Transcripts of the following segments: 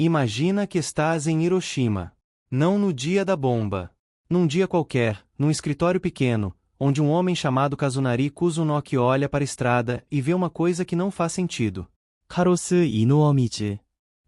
Imagina que estás em Hiroshima. Não no dia da bomba. Num dia qualquer, num escritório pequeno, onde um homem chamado Kazunari Kuzunoki olha para a estrada e vê uma coisa que não faz sentido. 카로스 이노어미즈.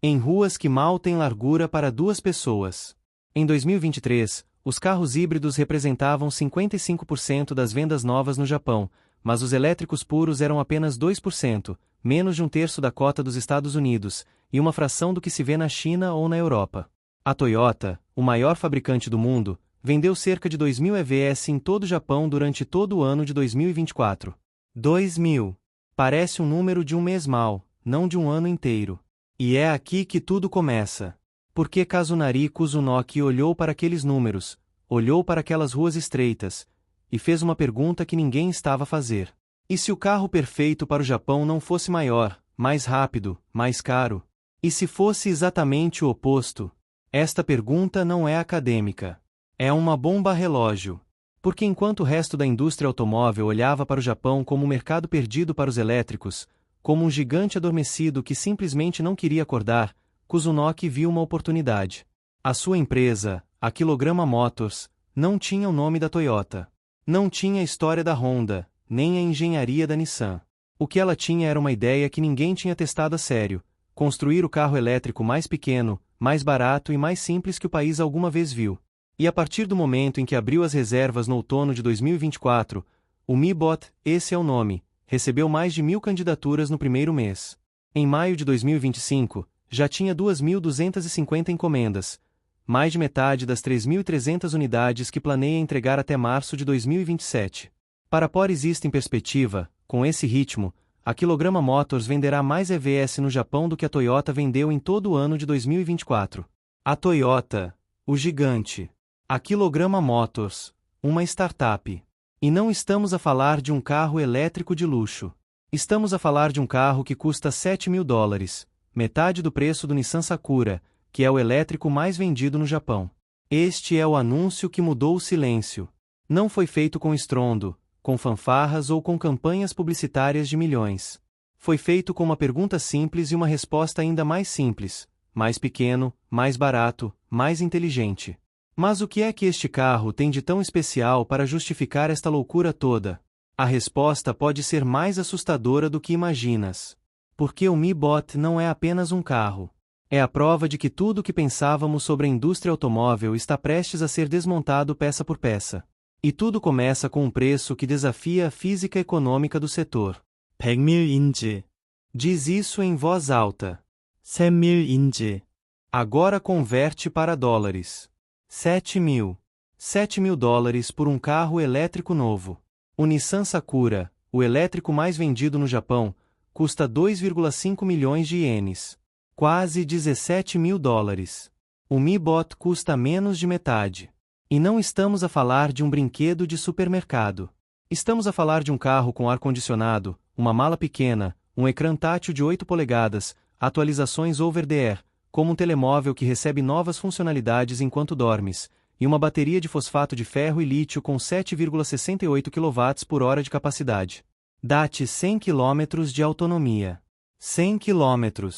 Em ruas que mal têm largura para duas pessoas. Em 2023, os carros híbridos representavam 55% das vendas novas no Japão, mas os elétricos puros eram apenas 2%, menos de um terço da cota dos Estados Unidos, e uma fração do que se vê na China ou na Europa. A Toyota, o maior fabricante do mundo, vendeu cerca de 2.000 EVs em todo o Japão durante todo o ano de 2024. 2.000. Parece um número de um mês mal, não de um ano inteiro. E é aqui que tudo começa. Porque Kazunari Kuzunoki olhou para aqueles números, olhou para aquelas ruas estreitas, e fez uma pergunta que ninguém estava a fazer. E se o carro perfeito para o Japão não fosse maior, mais rápido, mais caro? E se fosse exatamente o oposto? Esta pergunta não é acadêmica. É uma bomba relógio. Porque enquanto o resto da indústria automóvel olhava para o Japão como um mercado perdido para os elétricos, como um gigante adormecido que simplesmente não queria acordar, Kuzunoki viu uma oportunidade. A sua empresa, a Kilograma Motors, não tinha o nome da Toyota. Não tinha a história da Honda, nem a engenharia da Nissan. O que ela tinha era uma ideia que ninguém tinha testado a sério: construir o carro elétrico mais pequeno, mais barato e mais simples que o país alguma vez viu. E a partir do momento em que abriu as reservas no outono de 2024, o Mi-Bot, esse é o nome, recebeu mais de 1.000 candidaturas no primeiro mês. Em maio de 2025, já tinha 2.250 encomendas, mais de metade das 3.300 unidades que planeia entregar até março de 2027. Para pôr isto em perspectiva, com esse ritmo, a Kilograma Motors venderá mais EVs no Japão do que a Toyota vendeu em todo o ano de 2024. A Toyota, o gigante. A Kilograma Motors, uma startup. E não estamos a falar de um carro elétrico de luxo. Estamos a falar de um carro que custa $7.000, metade do preço do Nissan Sakura, que é o elétrico mais vendido no Japão. Este é o anúncio que mudou o silêncio. Não foi feito com estrondo, com fanfarras ou com campanhas publicitárias de milhões. Foi feito com uma pergunta simples e uma resposta ainda mais simples: mais pequeno, mais barato, mais inteligente. Mas o que é que este carro tem de tão especial para justificar esta loucura toda? A resposta pode ser mais assustadora do que imaginas. Porque o Mi-Bot não é apenas um carro. É a prova de que tudo o que pensávamos sobre a indústria automóvel está prestes a ser desmontado peça por peça. E tudo começa com um preço que desafia a física econômica do setor. 100,000 인지. Diz isso em voz alta. 3,000 인지. Agora converte para dólares. 7.000. $7.000 por um carro elétrico novo. O Nissan Sakura, o elétrico mais vendido no Japão, custa 2,5 milhões de ienes. Quase $17.000. O Mi-Bot custa menos de metade. E não estamos a falar de um brinquedo de supermercado. Estamos a falar de um carro com ar-condicionado, uma mala pequena, um ecrã tátil de 8 polegadas, atualizações over-the-air, como um telemóvel que recebe novas funcionalidades enquanto dormes, e uma bateria de fosfato de ferro e lítio com 7,68 kWh de capacidade. Dá-te 100 km de autonomia. 100 km.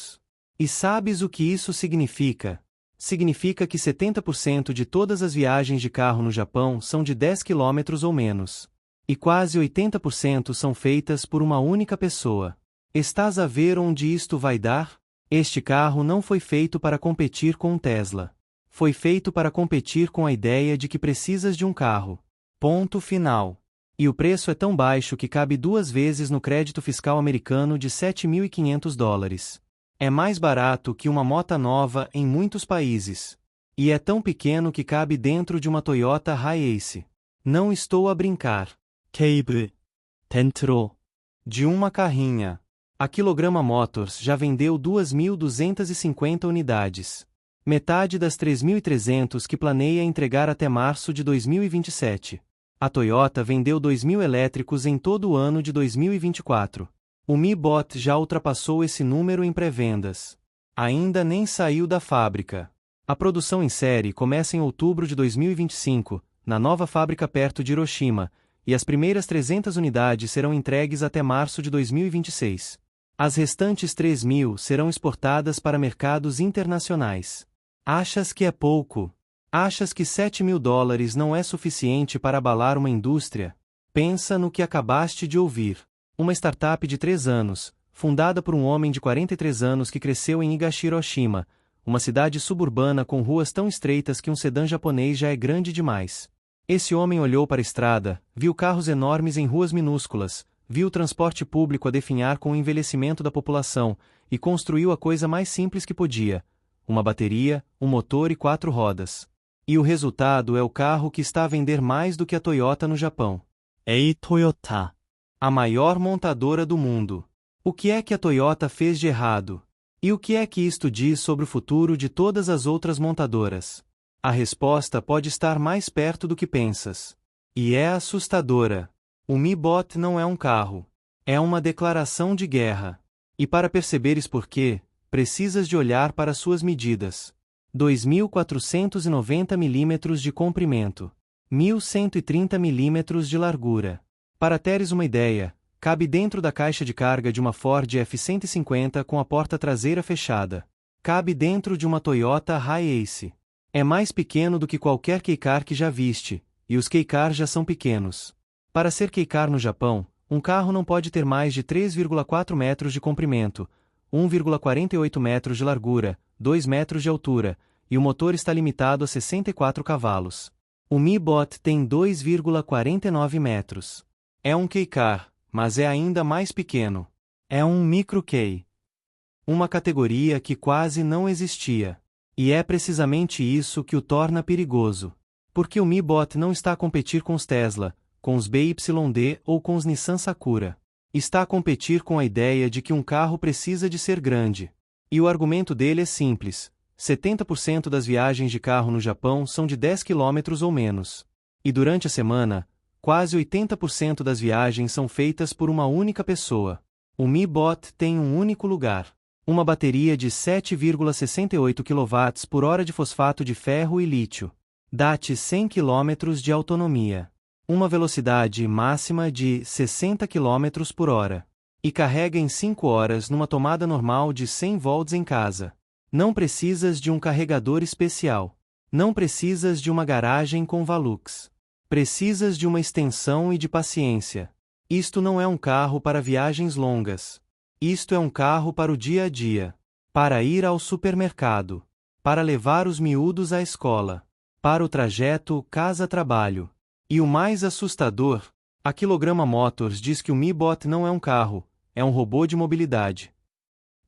E sabes o que isso significa? Significa que 70% de todas as viagens de carro no Japão são de 10 km ou menos. E quase 80% são feitas por uma única pessoa. Estás a ver onde isto vai dar? Este carro não foi feito para competir com um Tesla. Foi feito para competir com a ideia de que precisas de um carro. Ponto final. E o preço é tão baixo que cabe 2 vezes no crédito fiscal americano de $7.500. É mais barato que uma moto nova em muitos países. E é tão pequeno que cabe dentro de uma Toyota Hiace. Não estou a brincar. 케이블. 덴트로. De uma carrinha. A Kilograma Motors já vendeu 2.250 unidades. Metade das 3.300 que planeia entregar até março de 2027. A Toyota vendeu 2.000 elétricos em todo o ano de 2024. O Mi-Bot já ultrapassou esse número em pré-vendas. Ainda nem saiu da fábrica. A produção em série começa em outubro de 2025, na nova fábrica perto de Hiroshima, e as primeiras 300 unidades serão entregues até março de 2026. As restantes 3.000 serão exportadas para mercados internacionais. Achas que é pouco? Achas que $7.000 não é suficiente para abalar uma indústria? Pensa no que acabaste de ouvir. Uma startup de 3 anos, fundada por um homem de 43 anos que cresceu em Higashiroshima, uma cidade suburbana com ruas tão estreitas que um sedã japonês já é grande demais. Esse homem olhou para a estrada, viu carros enormes em ruas minúsculas, viu o transporte público a definhar com o envelhecimento da população, e construiu a coisa mais simples que podia: uma bateria, um motor e 4 rodas. E o resultado é o carro que está a vender mais do que a Toyota no Japão. Toyota. A maior montadora do mundo. O que é que a Toyota fez de errado? E o que é que isto diz sobre o futuro de todas as outras montadoras? A resposta pode estar mais perto do que pensas. E é assustadora. O Mi Bot não é um carro. É uma declaração de guerra. E para perceberes por quê, precisas de olhar para suas medidas. 2.490 mm de comprimento. 1.130 mm de largura. Para teres uma ideia, cabe dentro da caixa de carga de uma Ford F-150 com a porta traseira fechada. Cabe dentro de uma Toyota Hi-Ace. É mais pequeno do que qualquer Kei-Car que já viste, e os Kei-Car já são pequenos. Para ser Kei-Car no Japão, um carro não pode ter mais de 3,4 metros de comprimento, 1,48 metros de largura, 2 metros de altura, e o motor está limitado a 64 cavalos. O Mi Bot tem 2,49 metros. É um Kei-Car, mas é ainda mais pequeno. É um micro-Kei. Uma categoria que quase não existia. E é precisamente isso que o torna perigoso. Porque o Mi Bot não está a competir com os Tesla, com os BYD ou com os Nissan Sakura. Está a competir com a ideia de que um carro precisa de ser grande. E o argumento dele é simples: 70% das viagens de carro no Japão são de 10 km ou menos. E durante a semana, quase 80% das viagens são feitas por uma única pessoa. O Mi Bot tem um único lugar. Uma bateria de 7,68 kWh de fosfato de ferro e lítio. Dá-te 100 km de autonomia. Uma velocidade máxima de 60 km/h. E carrega em 5 horas numa tomada normal de 100 volts em casa. Não precisas de um carregador especial. Não precisas de uma garagem com Valux. Precisas de uma extensão e de paciência. Isto não é um carro para viagens longas. Isto é um carro para o dia a dia. Para ir ao supermercado. Para levar os miúdos à escola. Para o trajeto casa-trabalho. E o mais assustador, a Kilograma Motors diz que o Mi Bot não é um carro, é um robô de mobilidade.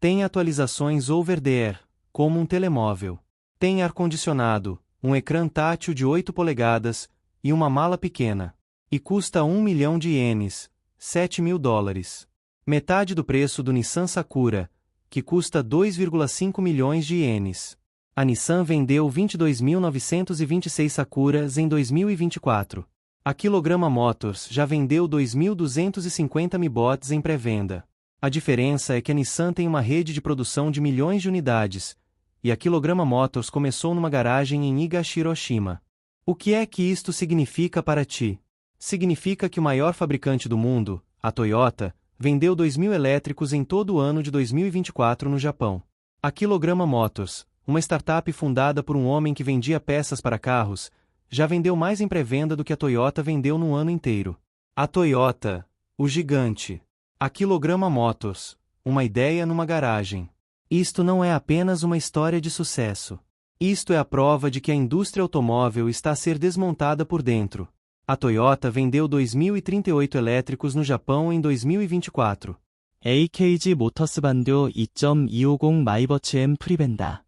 Tem atualizações over-the-air, como um telemóvel. Tem ar-condicionado, um ecrã tátil de 8 polegadas, e uma mala pequena. E custa 1 milhão de ienes, $7.000. Metade do preço do Nissan Sakura, que custa 2,5 milhões de ienes. A Nissan vendeu 22.926 Sakuras em 2024. A Kilograma Motors já vendeu 2.250 Mi Bots em pré-venda. A diferença é que a Nissan tem uma rede de produção de milhões de unidades, e a Kilograma Motors começou numa garagem em Higashiroshima. O que é que isto significa para ti? Significa que o maior fabricante do mundo, a Toyota, vendeu 2.000 elétricos em todo o ano de 2024 no Japão. A Kilograma Motors, uma startup fundada por um homem que vendia peças para carros, já vendeu mais em pré-venda do que a Toyota vendeu no ano inteiro. A Toyota, o gigante. A Kilograma Motors, uma ideia numa garagem. Isto não é apenas uma história de sucesso. Isto é a prova de que a indústria automóvel está a ser desmontada por dentro. A Toyota vendeu 2.038 elétricos no Japão em 2024. AKG 모터스 반도 2.250 마이버츠 M 프리벤다.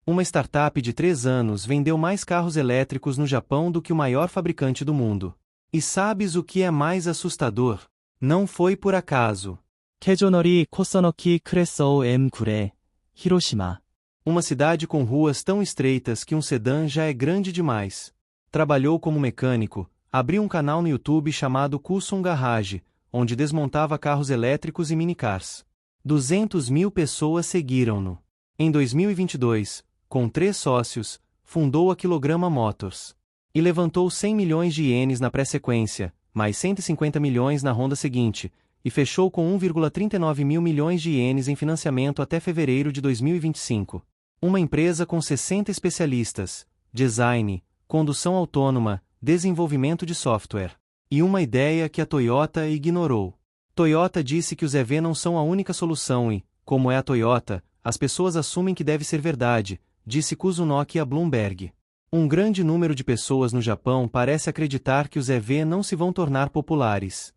Uma startup de 3 anos vendeu mais carros elétricos no Japão do que o maior fabricante do mundo. E sabes o que é mais assustador? Não foi por acaso. 캐조너리 코서너키 크레서우 M9에 히로시마. Uma cidade com ruas tão estreitas que um sedã já é grande demais. Trabalhou como mecânico, abriu um canal no YouTube chamado Kusun Garage, onde desmontava carros elétricos e minicars. 200.000 pessoas seguiram-no. Em 2022, com 3 sócios, fundou a Kilograma Motors. E levantou 100 milhões de ienes na pré-sequência, mais 150 milhões na ronda seguinte, e fechou com 1,39 mil milhões de ienes em financiamento até fevereiro de 2025. Uma empresa com 60 especialistas, design, condução autônoma, desenvolvimento de software. E uma ideia que a Toyota ignorou. Toyota disse que os EV não são a única solução e, como é a Toyota, as pessoas assumem que deve ser verdade, disse Kuzunoki a Bloomberg. Um grande número de pessoas no Japão parece acreditar que os EV não se vão tornar populares.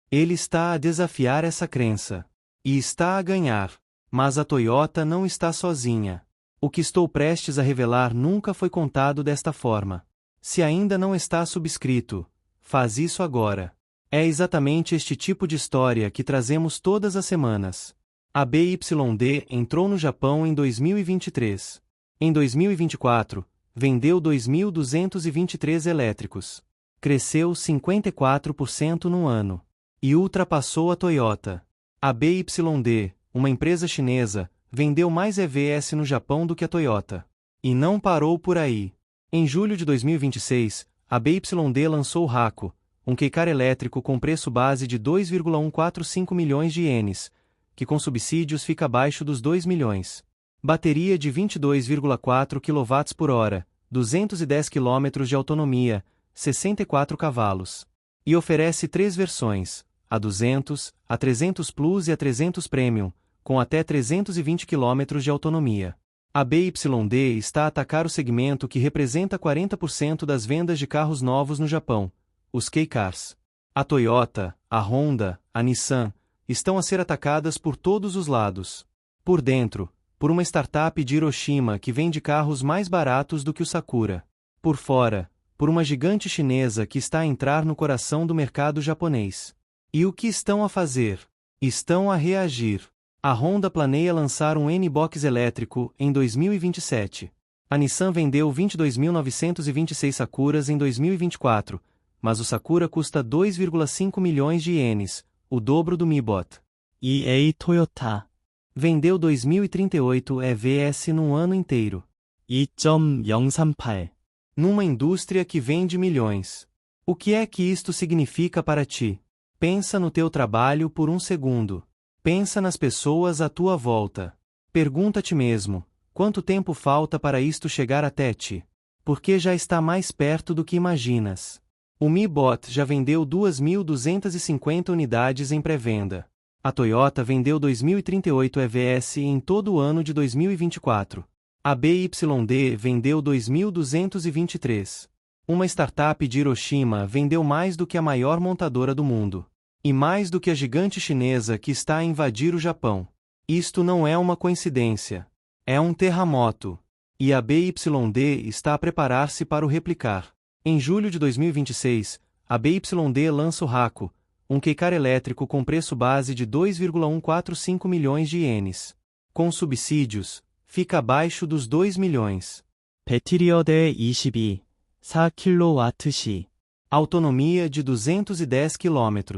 Ele está a desafiar essa crença. E está a ganhar. Mas a Toyota não está sozinha. O que estou prestes a revelar nunca foi contado desta forma. Se ainda não está subscrito, faz isso agora. É exatamente este tipo de história que trazemos todas as semanas. A BYD entrou no Japão em 2023. Em 2024, vendeu 2.223 elétricos. Cresceu 54% no ano. E ultrapassou a Toyota. A BYD, uma empresa chinesa, vendeu mais EVs no Japão do que a Toyota. E não parou por aí. Em julho de 2026, a BYD lançou o Haku, um keicar elétrico com preço base de 2,145 milhões de ienes, que com subsídios fica abaixo dos 2 milhões. Bateria de 22,4 kWh, 210 km de autonomia, 64 cavalos. E oferece 3 versões, a 200, a 300 Plus e a 300 Premium, com até 320 km de autonomia. A BYD está a atacar o segmento que representa 40% das vendas de carros novos no Japão, os K-Cars. A Toyota, a Honda, a Nissan, estão a ser atacadas por todos os lados. Por dentro, por uma startup de Hiroshima que vende carros mais baratos do que o Sakura. Por fora, por uma gigante chinesa que está a entrar no coração do mercado japonês. E o que estão a fazer? Estão a reagir. A Honda planeia lançar um N-Box elétrico em 2027. A Nissan vendeu 22.926 Sakuras em 2024, mas o Sakura custa 2,5 milhões de ienes, o dobro do Mi Bot. EA Toyota. Vendeu 2.038 EVs num ano inteiro. 2.038. Numa indústria que vende milhões. O que é que isto significa para ti? Pensa no teu trabalho por um segundo. Pensa nas pessoas à tua volta. Pergunta a ti mesmo, quanto tempo falta para isto chegar até ti? Porque já está mais perto do que imaginas. O Mi Bot já vendeu 2.250 unidades em pré-venda. A Toyota vendeu 2.038 EVs em todo o ano de 2024. A BYD vendeu 2.223. Uma startup de Hiroshima vendeu mais do que a maior montadora do mundo. E mais do que a gigante chinesa que está a invadir o Japão. Isto não é uma coincidência. É um terremoto. E a BYD está a preparar-se para o replicar. Em julho de 2026, a BYD lança o Haku, um keicar elétrico com preço base de 2,145 milhões de ienes. Com subsídios, fica abaixo dos 2 milhões. 배터리여대 22, 4kWh. Autonomia de 210 km.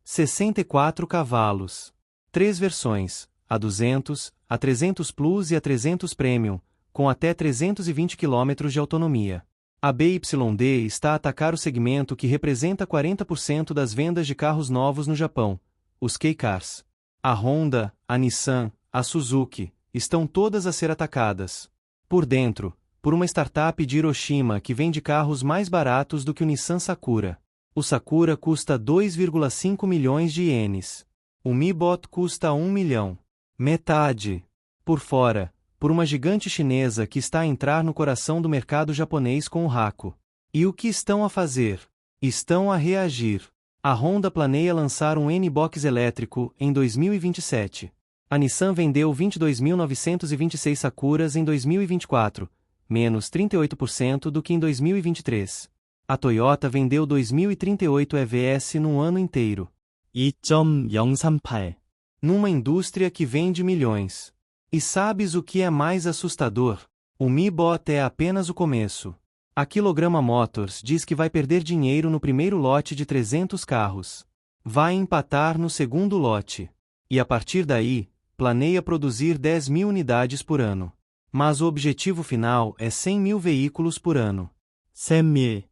64 cavalos. 3 versões, a 200, a 300 Plus e a 300 Premium, com até 320 km de autonomia. A BYD está a atacar o segmento que representa 40% das vendas de carros novos no Japão, os K-Cars. A Honda, a Nissan, a Suzuki, estão todas a ser atacadas. Por dentro, por uma startup de Hiroshima que vende carros mais baratos do que o Nissan Sakura. O Sakura custa 2,5 milhões de ienes. O Mi Bot custa 1 milhão. Metade. Por fora, por uma gigante chinesa que está a entrar no coração do mercado japonês com o Haku. E o que estão a fazer? Estão a reagir. A Honda planeia lançar um N-Box elétrico em 2027. A Nissan vendeu 22.926 Sakuras em 2024, menos 38% do que em 2023. A Toyota vendeu 2.038 EVs no ano inteiro. 2.038. Numa indústria que vende milhões. E sabes o que é mais assustador? O Mi Bot é apenas o começo. A Kilograma Motors diz que vai perder dinheiro no primeiro lote de 300 carros. Vai empatar no segundo lote. E a partir daí, planeia produzir 10.000 unidades por ano. Mas o objetivo final é 100.000 veículos por ano. 100.000.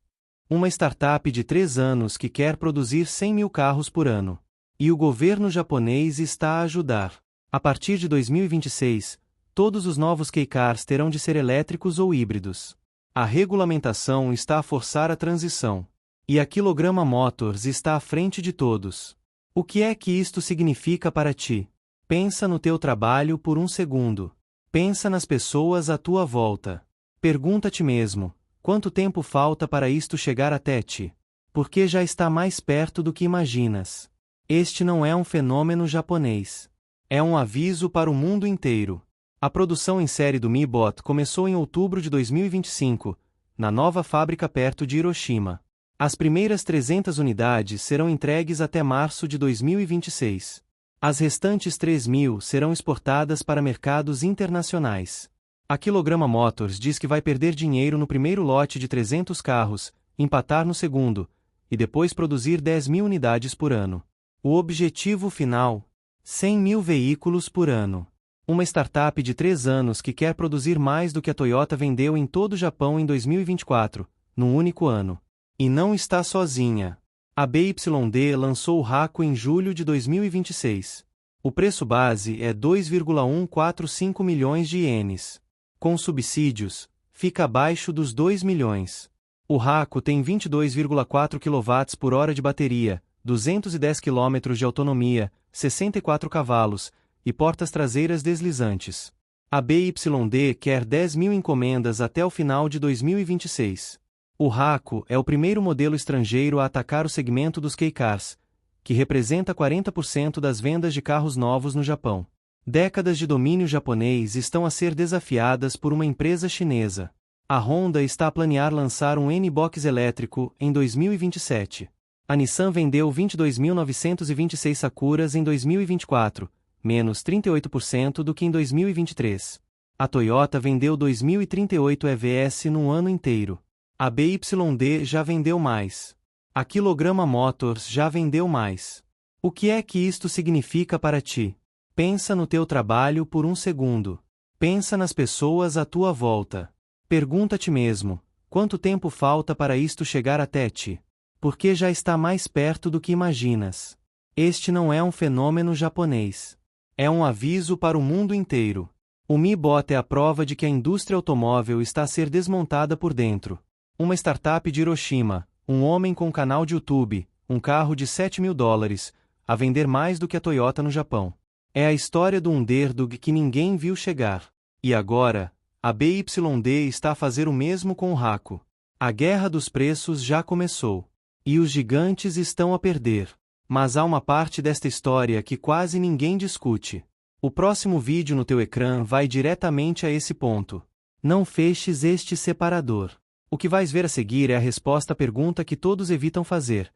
Uma startup de 3 anos que quer produzir 100.000 carros por ano. E o governo japonês está a ajudar. A partir de 2026, todos os novos Kei-Cars terão de ser elétricos ou híbridos. A regulamentação está a forçar a transição. E a Kilograma Motors está à frente de todos. O que é que isto significa para ti? Pensa no teu trabalho por um segundo. Pensa nas pessoas à tua volta. Pergunta a ti mesmo, quanto tempo falta para isto chegar até ti? Porque já está mais perto do que imaginas. Este não é um fenômeno japonês. É um aviso para o mundo inteiro. A produção em série do Mi Bot começou em outubro de 2025, na nova fábrica perto de Hiroshima. As primeiras 300 unidades serão entregues até março de 2026. As restantes 3.000 serão exportadas para mercados internacionais. A Kilograma Motors diz que vai perder dinheiro no primeiro lote de 300 carros, empatar no segundo, e depois produzir 10.000 unidades por ano. O objetivo final: 100.000 veículos por ano. Uma startup de 3 anos que quer produzir mais do que a Toyota vendeu em todo o Japão em 2024, num único ano. E não está sozinha. A BYD lançou o Haku em julho de 2026. O preço base é 2,145 milhões de ienes. Com subsídios, fica abaixo dos 2 milhões. O Haku tem 22,4 kWh de bateria, 210 km de autonomia, 64 cavalos, e portas traseiras deslizantes. A BYD quer 10.000 encomendas até o final de 2026. O Haku é o primeiro modelo estrangeiro a atacar o segmento dos Kei-Cars, que representa 40% das vendas de carros novos no Japão. Décadas de domínio japonês estão a ser desafiadas por uma empresa chinesa. A Honda está a planear lançar um N-Box elétrico em 2027. A Nissan vendeu 22.926 Sakuras em 2024, menos 38% do que em 2023. A Toyota vendeu 2.038 EVS no ano inteiro. A BYD já vendeu mais. A Kilograma Motors já vendeu mais. O que é que isto significa para ti? Pensa no teu trabalho por um segundo. Pensa nas pessoas à tua volta. Pergunta a ti mesmo, quanto tempo falta para isto chegar até ti? Porque já está mais perto do que imaginas. Este não é um fenômeno japonês. É um aviso para o mundo inteiro. O Mi Bot é a prova de que a indústria automóvel está a ser desmontada por dentro. Uma startup de Hiroshima, um homem com um canal de YouTube, um carro de $7.000, a vender mais do que a Toyota no Japão. É a história do underdog que ninguém viu chegar. E agora, a BYD está a fazer o mesmo com o Haku. A guerra dos preços já começou. E os gigantes estão a perder. Mas há uma parte desta história que quase ninguém discute. O próximo vídeo no teu ecrã vai diretamente a esse ponto. Não feches este separador. O que vais ver a seguir é a resposta à pergunta que todos evitam fazer.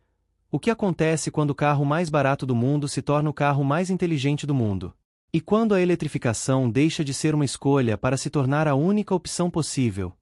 O que acontece quando o carro mais barato do mundo se torna o carro mais inteligente do mundo? E quando a eletrificação deixa de ser uma escolha para se tornar a única opção possível?